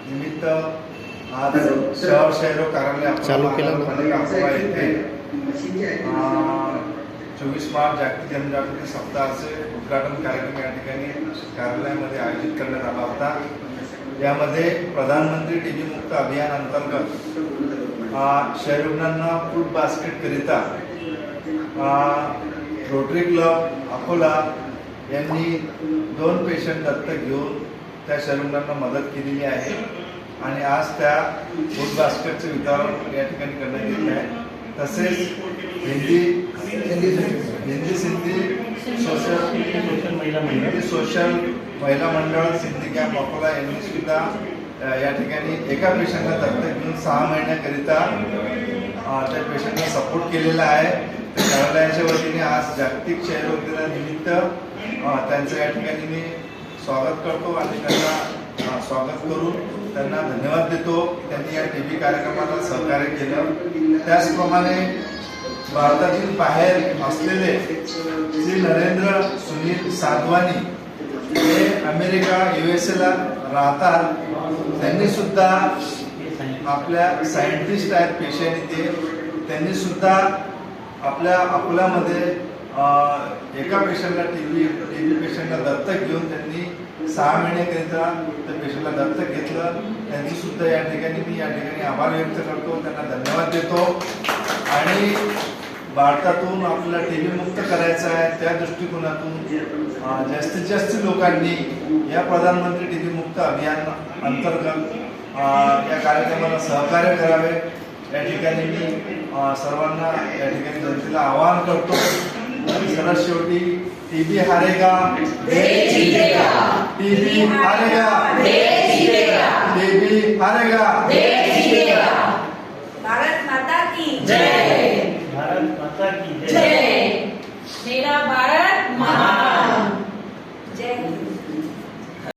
निमित्त आज शहर शहरो कार्यालय चालू केलं अकोला येथे 24 मार्च जागतिक जनजागृती सप्ताहाचे उद्घाटन कार्यक्रम या ठिकाणी कार्यालयामध्ये आयोजित करण्यात आला होता। यामध्ये प्रधानमंत्री टीबी मुक्त अभियान अंतर्गत शहरी रुग्णांना फूड बास्केट करिता रोटरी क्लब अकोला यांनी 2 पेशंट दत्तक घेऊन त्या शहरी रुग्णांना मदत केलेली आहे आणि आज त्या फूड बास्केटचे वितरण या ठिकाणी करण्यात येत आहे। तसेच हिंदी सिंधी सोशल महिला मंडळ सिंधी कॅम्प अकोला यांनी सुद्धा या ठिकाणी एका पेशंटला दत्तक घेऊन 6 महिन्याकरिता त्या पेशंटला सपोर्ट केलेला आहे। कार्यालयाच्या वतीने आज जागतिक क्षयरोग दिनानिमित्त त्यांचं या ठिकाणी मी स्वागत करतो आणि त्यांना स्वागत करून त्यांना धन्यवाद देतो की त्यांनी या टीबी कार्यक्रमाला सहकार्य केलं। त्याचप्रमाणे भारतातील बाहेर असलेले श्री नरेंद्र सुनील साधवानी हे अमेरिका USA ला राहतात। त्यांनी सुद्धा आपल्या सायंटिस्ट आहेत पेशाने त्यांनी सुद्धा आपल्या अकोल्यामध्ये एका पेशंटला टीबी पेशंटला दत्तक घेऊन त्यांनी 6 महिन्याकरिता त्या पेशंटला दत्तक घेतलं। त्यांची सुद्धा या ठिकाणी आभार व्यक्त करतो, त्यांना धन्यवाद देतो आणि भारतातून आपल्याला टीबी मुक्त करायचं आहे त्या दृष्टिकोनातून जास्तीत जास्त लोकांनी या प्रधानमंत्री टीबी मुक्त अभियान अंतर्गत या कार्यक्रमाला सहकार्य करावे या ठिकाणी मी सर्वांना या ठिकाणी जनतेला आवाहन करतो। सर्वात शेवटी टीबी हारेगा देश जीतेगा, टीबी हारेगा देश जीतेगा, टीबी हारेगा देश